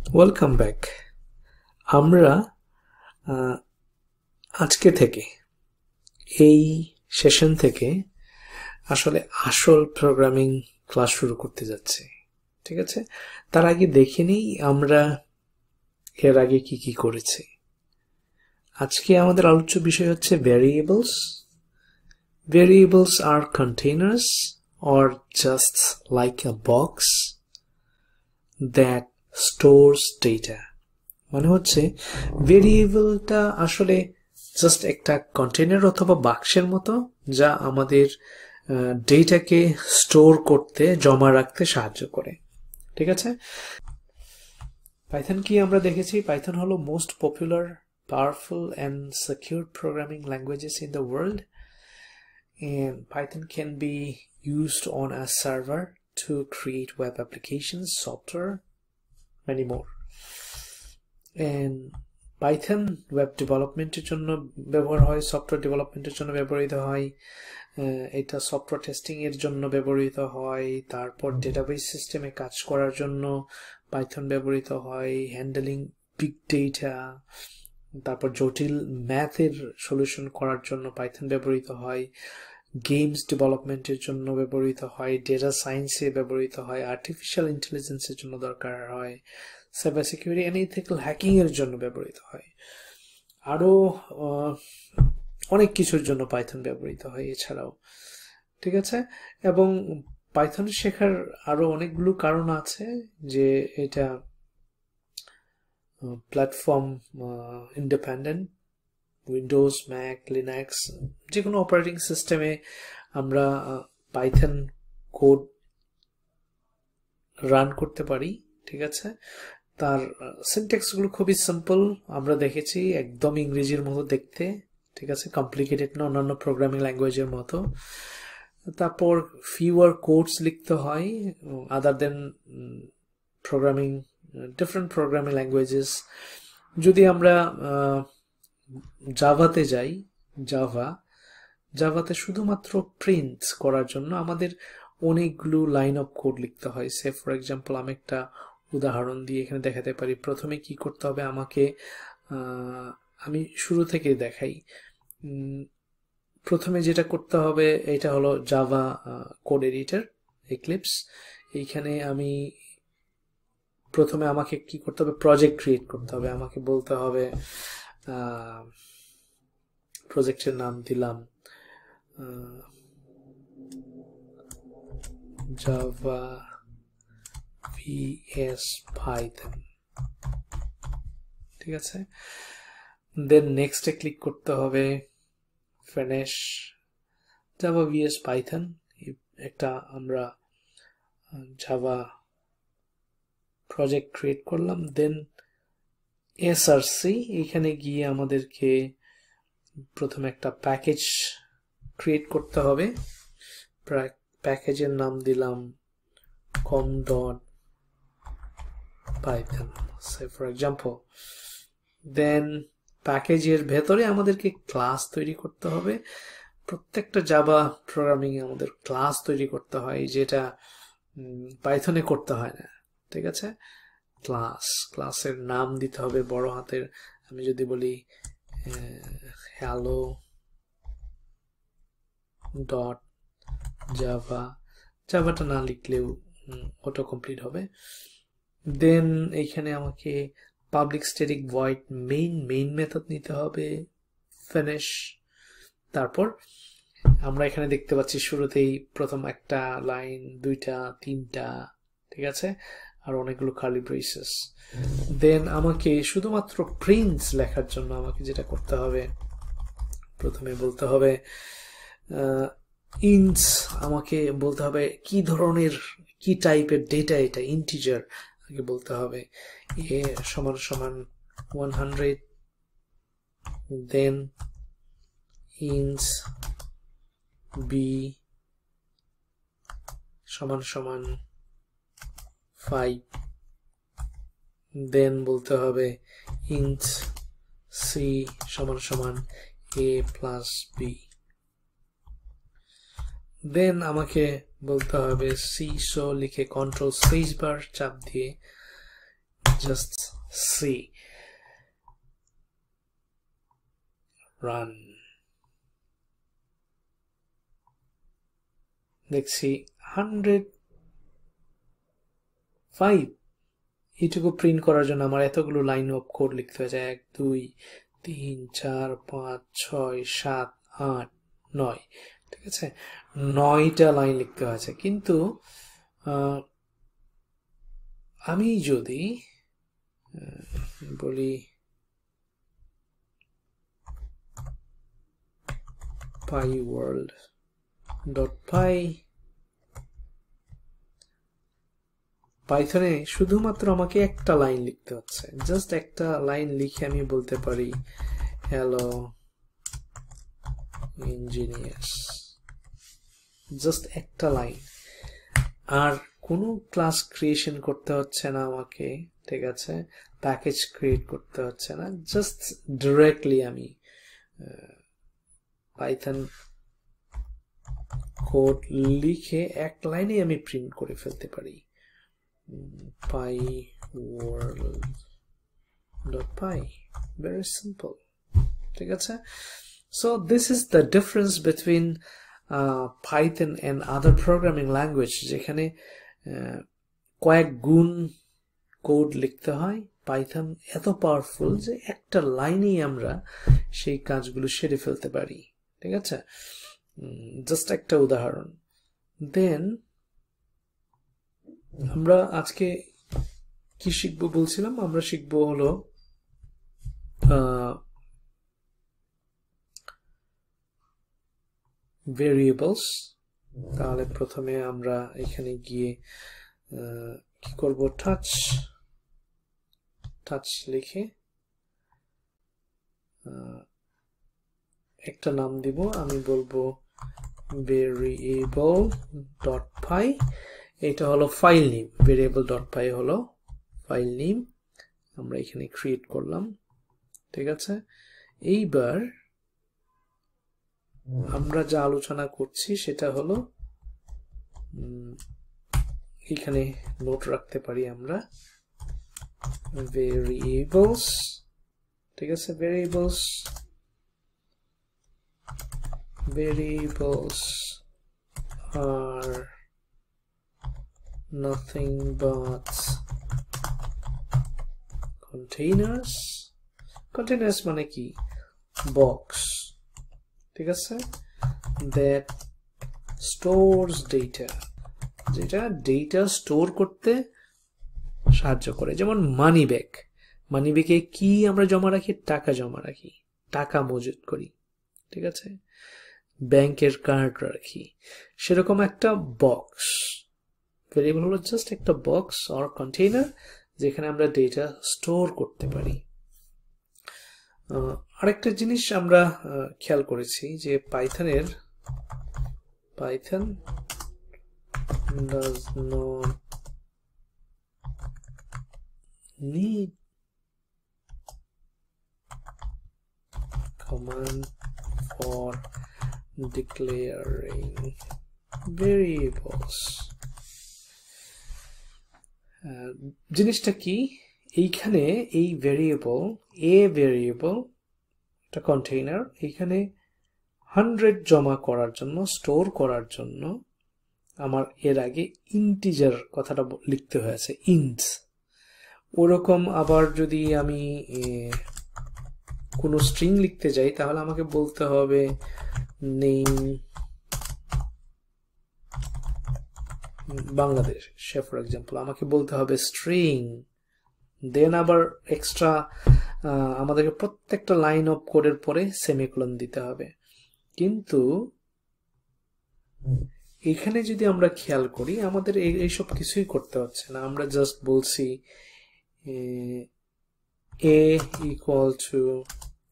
Welcome back. আমরা আজকে থেকে এই সেশন থেকে আসলে আসল প্রোগ্রামিং ক্লাস শুরু করতে যাচ্ছি। ঠিক আছে, তার আগে দেখে নিই আমরা এর আগে কি কি করেছি। আজকে আমাদের আলোচ্য বিষয় হচ্ছে ভ্যারিয়েবলস। ভ্যারিয়েবলস আর containers or just like a box that stores data। মানে হচ্ছে ভেরিয়েবলটা আসলে জাস্ট একটা কন্টেইনার অথবা বাক্সের মতো, যা আমাদের ডেটাকে স্টোর করতে, জমা রাখতে সাহায্য করে। ঠিক আছে, পাইথন কি আমরা দেখেছি, পাইথন হলো most popular, powerful and secure programming languages in the world, and Python can be used on a server to create web applications, software, many more. And Python web ডেভেলপমেন্টের জন্য ব্যবহার হয়, সফটওয়্যার ডেভেলপমেন্টের জন্য ব্যবহৃত হয়, এটা সফটওয়্যার টেস্টিং এর জন্য ব্যবহৃত হয়, তারপর ডেটাবেস সিস্টেমে কাজ করার জন্য পাইথন ব্যবহৃত হয়, হ্যান্ডেলিং বিগ ডেটা, তারপর জটিল ম্যাথের সলিউশন করার জন্য পাইথন ব্যবহৃত হয়, গেমস ডেভেলপমেন্টের জন্য ব্যবহৃত হয়, ডেটা সায়েন্সে ব্যবহৃত হয়, আর্টিফিশিয়াল ইন্টেলিজেন্সের জন্য দরকার হয়, cyber security and ethical hacking এর জন্য ব্যবহৃত হয়, আরো অনেক কিছুর জন্য পাইথন ব্যবহৃত হয় এছাড়াও। ঠিক আছে, এবং পাইথন শেখার আরো অনেকগুলো কারণ আছে, যে এটা platform independent, Windows, Mac, Linux যে কোনো অপারেটিং সিস্টেমে আমরা পাইথন কোড রান করতে পারি। ঠিক আছে, তার সিনট্যাক্সগুলো খুবই সিম্পল, আমরা দেখেছি একদম ইংরেজির মতো দেখতে। ঠিক আছে, কমপ্লিকেটেড না অন্যান্য প্রোগ্রামিং ল্যাঙ্গুয়েজের মতো। তারপর ফিউয়ার কোডস লিখতে হয় আদার দেন প্রোগ্রামিং, ডিফারেন্ট প্রোগ্রামিং ল্যাঙ্গুয়েজেস। যদি আমরা জাভাতে যাই, জাভাতে শুধুমাত্র প্রিন্ট করার জন্য আমাদের অনেকগুলো লাইন অফ কোড লিখতে হয়। সে ফর এক্সাম্পল আমি একটা উদাহরণ দিয়ে এখানে দেখাতে পারি। প্রথমে কি করতে হবে আমাকে, আমি শুরু থেকে দেখাই। প্রথমে যেটা করতে হবে এটা হলো জাভা কোড এডিটর, এক্লিপস। এইখানে আমি প্রথমে আমাকে কি করতে হবে, প্রজেক্ট ক্রিয়েট করতে হবে। আমাকে বলতে হবে, প্রজেক্টের নাম দিলাম জাভা vs Python। ঠিক আছে, দেন নেক্সটে ক্লিক করতে হবে, ফিনিশ জাভা vs Python। একটা আমরা জাভা প্রজেক্ট ক্রিয়েট করলাম। দেন এসআরসি, এখানে গিয়ে আমাদেরকে প্রথমে একটা প্যাকেজ ক্রিয়েট করতে হবে। প্যাকেজের নাম দিলাম com.python, say for example। দেন প্যাকেজের ভেতরে আমাদেরকে ক্লাস তৈরি করতে হবে। প্রত্যেকটা জাভা প্রোগ্রামিং এ আমাদের ক্লাস তৈরি করতে হয়, যেটা পাইথনে করতে হয় না। ঠিক আছে, ক্লাসের নাম দিতে হবে বড় হাতের। আমি যদি বলি হ্যালো ডট জাভা, জাভাটা না লিখলেও অটো কমপ্লিট হবে। দেন এইখানে আমাকে public static void main method নিতে হবে, ফিনিশ। তারপর আমরা এখানে দেখতে পাচ্ছি শুরুতেই প্রথম একটা লাইন, দুইটা, তিনটা। ঠিক আছে, আর অনেকগুলো কার্লি ব্রেসেস। দেন আমাকে শুধুমাত্র প্রিন্টস লেখার জন্য আমাকে যেটা করতে হবে, প্রথমে বলতে হবে ইন্টস, আমাকে বলতে হবে কি ধরনের, কি টাইপের ডেটা এটা, ইন্টিজার আগে বলতে হবে। এ সমান সমান 100, দেন ইন্টস বি সমান সমান 5, দেন বলতে হবে ইন্ট সি সমান সমান a প্লাস বি। দেন আমাকে বলতে হবে সিসো লিখে কন্ট্রোল স্পেস বার চাপ দিয়ে just see, run, দেখছি 105 এইটুকু প্রিন্ট করার জন্য আমার এতগুলো লাইন অফ কোড লিখতে হয়েছে 1 2 3 4 5 6 7 8 9 ঠিক আছে 9টা লাইন লিখতে হয়েছে কিন্তু আমি যদি বলি pyworld.py পাইথনে শুধুমাত্র আমাকে একটা লাইন লিখতে হচ্ছে জাস্ট একটা লাইন লিখে আমি বলতে পারি হ্যালো ইঞ্জিনিয়ার্স জাস্ট একটা লাইন আর কোনো ক্লাস ক্রিয়েশন করতে হচ্ছে না আমাকে ঠিক আছে প্যাকেজ ক্রিয়েট করতে হচ্ছে না জাস্ট ডাইরেক্টলি আমি পাইথন কোড লিখে এক লাইনে আমি প্রিন্ট করে ফেলতে পারি pyworld.py very simple ঠিক আছে so this is the difference between Python and other programming language যেখানে কয়েক গুণ কোড লিখতে হয় পাইথন এত পাওয়ারফুল যে একটা লাইনেই আমরা সেই কাজগুলো সেরে ফেলতে পারি ঠিক আছে জাস্ট একটা উদাহরণ দেন আমরা আজকে কি শিখবো বলছিলাম আমরা শিখবো হলো ভেরিয়েবলস তাহলে প্রথমে আমরা এখানে গিয়ে কি করব টাচ লিখে একটা নাম দিব আমি বলবো variable.py এটা হলো ফাইল নেম variable.py হলো ফাইল নেম আমরা এখানে ক্রিয়েট করলাম ঠিক আছে এইবার আমরা যা আলোচনা করছি সেটা হলো এখানে নোট রাখতে পারি আমরা variables ঠিক আছে variables are nothing but containers মানে কি box ঠিক আছে that stores data যেটা ডেটা স্টোর করতে সাহায্য করে যেমন মানি ব্যাগে কি আমরা জমা রাখি টাকা জমা রাখি টাকা মজুত করি ঠিক আছে ব্যাংকের কার্ড রাখি সেরকম একটা বক্স ভেরিয়েবল হলো জাস্ট একটা বক্স অর কন্টেইনার যেখানে আমরা ডেটা স্টোর করতে পারি আরেকটা জিনিস আমরা খেয়াল করেছি যে Python does not need command for declaring variables জিনিসটা কি এইখানে এই ভেরিয়েবল একটা কন্টেইনার এইখানে 100 জমা করার জন্য স্টোর করার জন্য আমার এর আগে ইন্টিজার কথাটা লিখতে হয়েছে ইন্ট ওরকম আবার যদি আমি কোনো স্ট্রিং লিখতে যাই তাহলে আমাকে বলতে হবে নেম বাংলাদেশ ফর এক্সাম্পল আমাকে বলতে হবে স্ট্রিং দেন আবার এক্সট্রা আমাদেরকে প্রত্যেকটা লাইন অফ কোডের পরে সেমিকোলন দিতে হবে কিন্তু এখানে যদি আমরা খেয়াল করি আমাদের এইসব কিছুই করতে হচ্ছে না আমরা জাস্ট বলছি a equal to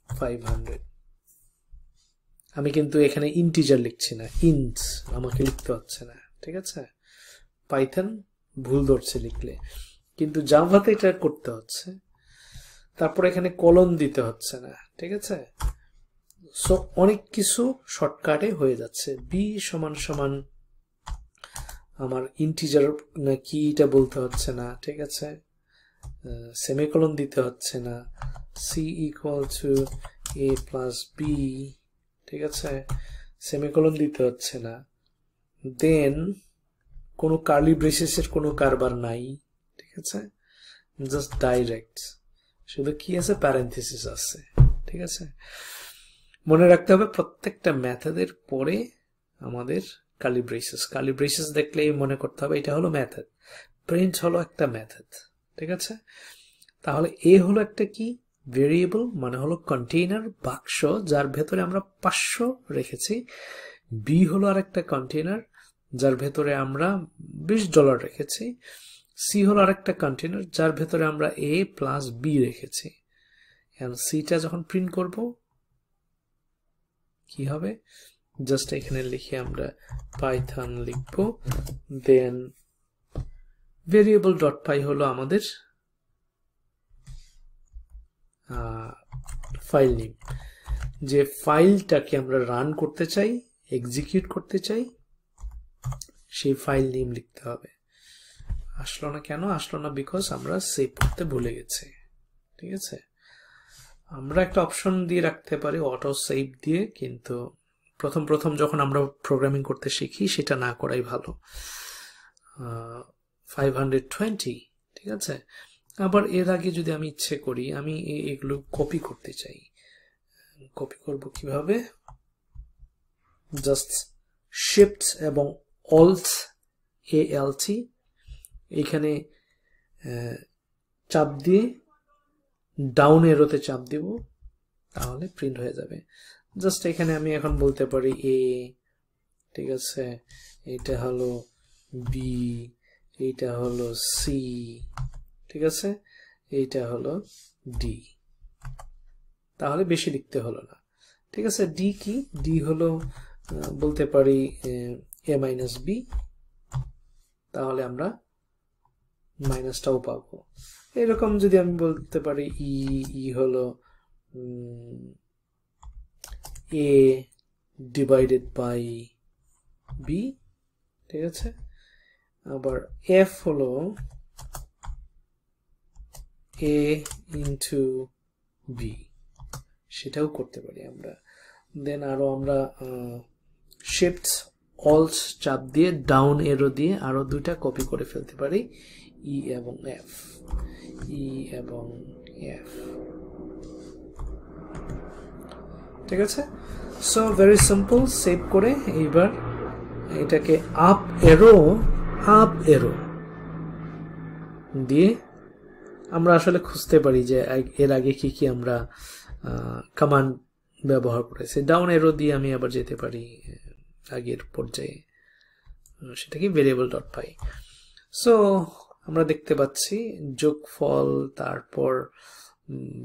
500 আমি কিন্তু এখানে ইন্টিজার লিখছি না ইন্ট আমাকে লিখতে হচ্ছে না ঠিক আছে পাইথন ভুল ধরছে লিখলে কিন্তু জাভাতে এটা করতে হচ্ছে তারপর এখানে কলন দিতে হচ্ছে না ঠিক আছে সো অনেক কিছু শর্টকাটে হয়ে যাচ্ছে b সমান আমার ইন্টিজার না কি এটা বলতে হচ্ছে না ঠিক আছে সেমিকোলন দিতে হচ্ছে না, c equal to a plus b, ঠিক আছে, সেমিকোলন দিতে হচ্ছে না, দেন কোনো কার্লি ব্রেসেসের কোনো কারবার নাই, ঠিক আছে, জাস্ট ডাইরেক্ট, শুধু কি আছে, প্যারেনথেসিস আছে, ঠিক আছে। মনে রাখতে হবে প্রত্যেকটা মেথডের পরে আমাদের কার্লি ব্রেসেস দেখলেই মনে করতে হবে এটা হলো মেথড, প্রিন্ট হলো একটা মেথড, ঠিক আছে। তাহলে এ হলো একটা কি, ভেরিয়েবল, মানে হলো কন্টেইনার, বাক্স, যার ভেতরে আমরা 500 রেখেছি। বি হলো আর একটা কন্টেইনার, যার ভেতরে আমরা $20 রেখেছি। সি হলো আর একটা কন্টেইনার, যার ভেতরে আমরা এ প্লাস বি রেখেছি। সিটা যখন প্রিন্ট করব কি হবে, জাস্ট এখানে লিখে আমরা পাইথন লিখবো, দেন ভেরিয়েবল ডট পাই হলো আমাদের ফাইল নেম, যে ফাইলটাকে আমরা রান করতে চাই, এক্সিকিউট করতে চাই, সেই ফাইল নেম লিখতে হবে। আসলো না কেন? আসলো না বিকজ আমরা সেভ করতে ভুলে গেছি, ঠিক আছে। আমরা একটা অপশন দিয়ে রাখতে পারি অটো সেভ দিয়ে, কিন্তু প্রথম যখন আমরা প্রোগ্রামিং করতে শিখি সেটা না করাই ভালো। 520, ঠিক আছে। আবার এর আগে যদি আমি ইচ্ছে করি, আমি এগুলো কপি করতে চাই, কপি করব কিভাবে, জাস্ট শিফট এবং অল্ট ALT এখানে চাপ দিয়ে ডাউন এরোতে চাপ দিব, তাহলে প্রিন্ট হয়ে যাবে। জাস্ট এখানে আমি এখন বলতে পারি এ, ঠিক আছে, এটা হলো বি, এইটা হলো সি, ঠিক আছে, এইটা হলো ডি, তাহলে বেশি লিখতে হলো না, ঠিক আছে। ডি কি, ডি হলো বলতে পারি এ মাইনাস বি, তাহলে আমরা মাইনাসটাও পাবো। এরকম যদি আমি বলতে পারি ই হলো এ ডিভাইডেড বাই বি, ঠিক আছে। আবার এফ হলো এ ইন্টু বি, সেটাও করতে পারি আমরা। দেন আরো আমরা শিফট অল্ট চাপ দিয়ে ডাউন এরো দিয়ে আরো দুইটা কপি করে ফেলতে পারি, ই এবং এফ, ই এবং এফ, ঠিক আছে। So very simple. সেভ করে এইবার এটাকে আপ এরো দিয়ে আমরা আসলে খুঁজতে পারি যে এর আগে কি কি আমরা কমান্ড ব্যবহার করেছি। ডাউন এরো দিয়ে আমি আবার যেতে পারি আগের পর্যায়ে, সেটা কি ভেরিয়েবল ডট পাই। সো আমরা দেখতে পাচ্ছি যোগফল, তারপর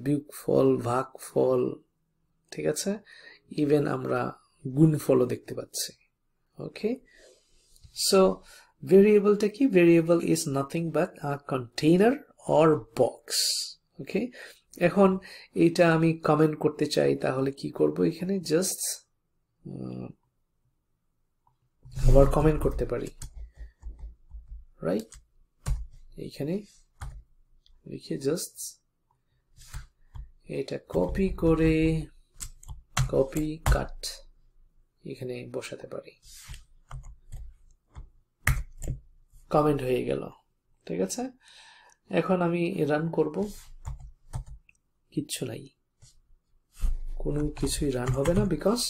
বিয়োগফল, ভাগফল, ঠিক আছে, ইভেন আমরা গুণফলও দেখতে পাচ্ছি। ওকে, সো ভেরিয়েবলটা কি, variable is nothing but a container or box. Okay, এখন এটা আমি কমেন্ট করতে চাই, তাহলে কি করব, এখানে জাস্ট আবার কমেন্ট করতে পারি, রাইট, এইখানে লিখে জাস্ট এটা কপি করে কপি কাট এখানে বসাতে পারি, কমেন্ট হয়ে গেল, ঠিক আছে। এখন আমি রান করব, কিচ্ছু নাই, কোনো কিছুই রান হবে না, বিকজ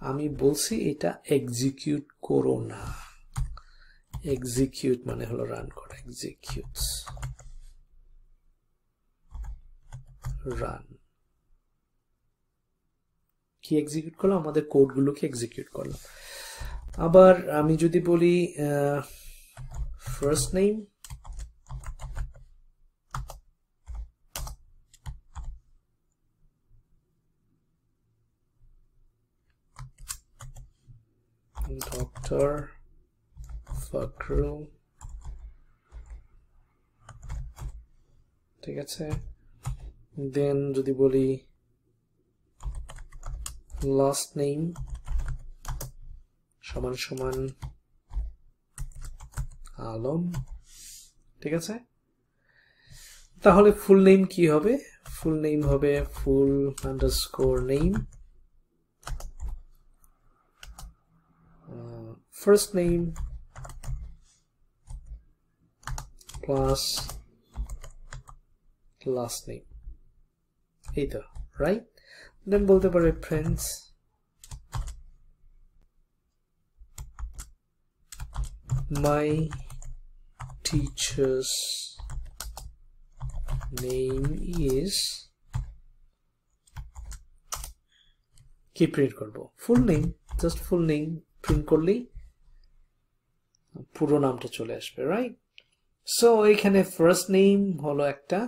আমি বলছি এটা এক্সিকিউট করো না। এক্সিকিউট মানে হলো রান করা, এক্সিকিউট, রান, কি এক্সিকিউট করলাম, আমাদের কোডগুলোকে এক্সিকিউট করলাম। আবার আমি যদি বলি ফার্স্ট নেম, ডক্টর ফখরুল, ঠিক আছে। দেন যদি বলি লাস্ট নেম সমান সমান আলম, ঠিক আছে। তাহলে ফুল নেম কি হবে? ফুল নেম হবে full underscore name, first name plus last name, এই তো, রাইট? দেন বলতে পারবে friends my teacher's name is, কি প্রিন্ট করব? Full name, just full name print করলেই পুরো নামটা চলে আসবে, রাইট? সো এখানে ফার্স্ট নেম হলো একটা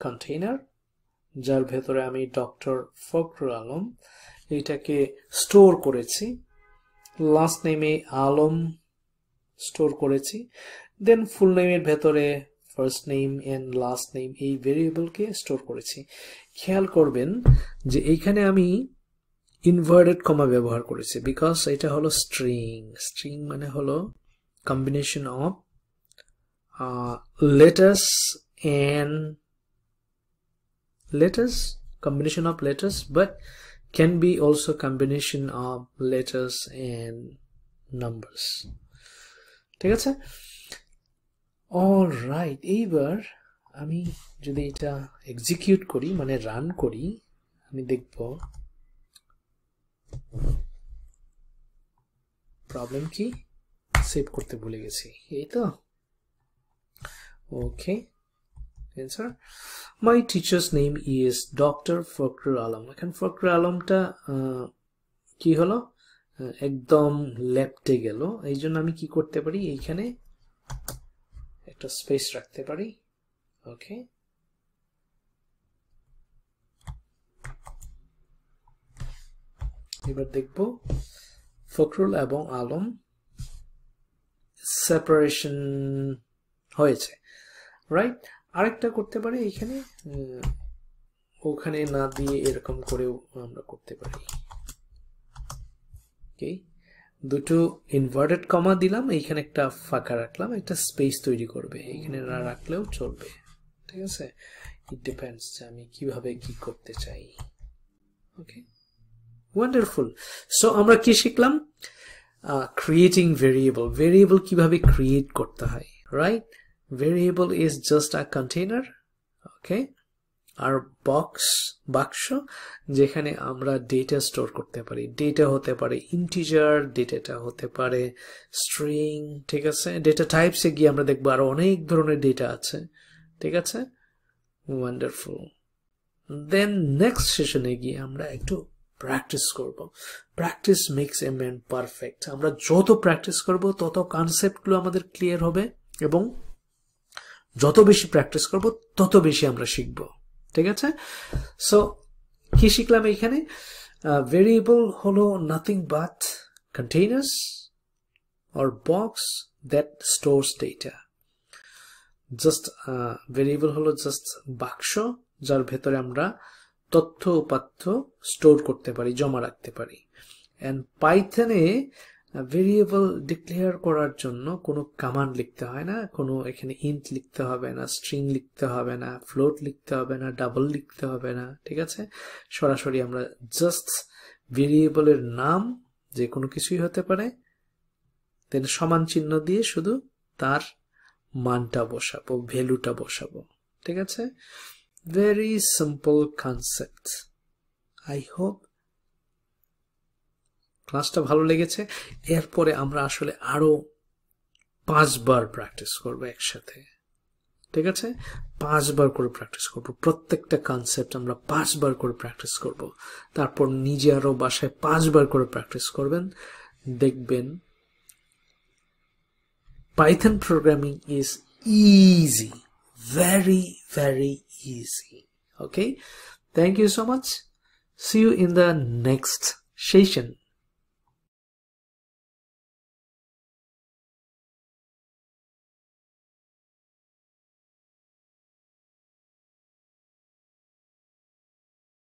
কন্টেইনার যার ভেতরে আমি ডক্টর ফখরুল আলম এইটাকে স্টোর করেছি, লাস্ট নেমে আলম স্টোর করেছি, দেন ফুল নেমের ভেতরে first name and last name এই ভেরিয়েবলকে স্টোর করেছি। খেয়াল করবেন যে এইখানে আমি ইনভার্টেড কমা ব্যবহার করেছি, বিকজ এটা হলো স্ট্রিং। স্ট্রিং মানে হলো combination of letters and letters, combination of letters, but can be also combination of letters and numbers, ঠিক আছে? অলরাইট, এইবার আমি যদি এটা এক্সিকিউট করি মানে রান করি, আমি দেখব প্রবলেম কি, সেভ করতে ভুলে গেছি, এই তো। Okay, answer. My teacher's name is Dr. Fakhrul Alam. এখন ফখরুল আলমটা কি হলো, একদম লেফটে গেল, এই জন্য আমি কি করতে পারি, এইখানে একটা স্পেস রাখতে পারি। ওকে, এবার দেখব ফখরুল এবং আলম সেপারেশন হয়েছে, রাইট? আরেকটা করতে পারি, এইখানে ওখানে না দিয়ে এরকম করেও আমরা করতে পারি। ওকে, দুটো ইনভার্টেড কমা দিলাম, এইখানে একটা ফাঁকা রাখলাম, একটা স্পেস তৈরি করবে, এইখানে না রাখলেও চলবে, ঠিক আছে? ইট ডিপেন্ডস যে আমি কিভাবে কি করতে চাই। ওকে, ওয়ান্ডারফুল। সো আমরা কি শিখলাম? ক্রিয়েটিং ভেরিয়েবল, ভেরিয়েবল কিভাবে ক্রিয়েট করতে হয়, right? Variable is just a container, okay, আর বাক্স যেখানে আমরা ডেটা স্টোর করতে পারি। ডেটা হতে পারে ইন্টিজার, ডেটাটা হতে পারে স্ট্রিং, ঠিক আছে? ডেটা টাইপসে গিয়ে আমরা দেখবো আরো অনেক ধরনের ডেটা আছে, ঠিক আছে? ওয়ান্ডারফুল। দেন নেক্সট সেশনে গিয়ে আমরা একটু প্র্যাকটিস করব। Practice makes a man perfect. আমরা যত প্র্যাকটিস করব তত কনসেপ্টগুলো আমাদের ক্লিয়ার হবে, এবং যত বেশি প্র্যাকটিস করব তত বেশি আমরা শিখব, ঠিক আছে? সো কি শিখলাম এখানে? ভেরিয়েবল হলো nothing but containers or box that stores data. Just variable হলো জাস্ট বাক্স যার ভেতরে আমরা তথ্য উপাত্ত স্টোর করতে পারি, জমা রাখতে পারি। এন্ড পাইথনে ভেরিয়েবল ডিক্লেয়ার করার জন্য কোনো কমান্ড লিখতে হয় না, কোনো এখানে ইন্ট লিখতে হবে না, স্ট্রিং লিখতে হবে না, ফ্লোট লিখতে হবে না, ডাবল লিখতে হবে না, ঠিক আছে? সরাসরি আমরা জাস্ট ভেরিয়েবলের নাম যে কোনো কিছুই হতে পারে, দেন সমান চিহ্ন দিয়ে শুধু তার মানটা বসাবো, ভ্যালুটা বসাবো, ঠিক আছে? Very simple concept. I hope ক্লাসটা ভালো লেগেছে। এরপরে আমরা আসলে আরো 5 বার প্র্যাকটিস করব একসাথে, ঠিক আছে? 5 বার করে প্র্যাকটিস করব, প্রত্যেকটা কনসেপ্ট আমরা 5 বার করে প্র্যাকটিস করব। তারপর নিজে আরো বাসায় 5 বার করে প্র্যাকটিস করবেন, দেখবেন Python programming is easy, very very easy. Okay, thank you so much. See you in the next session.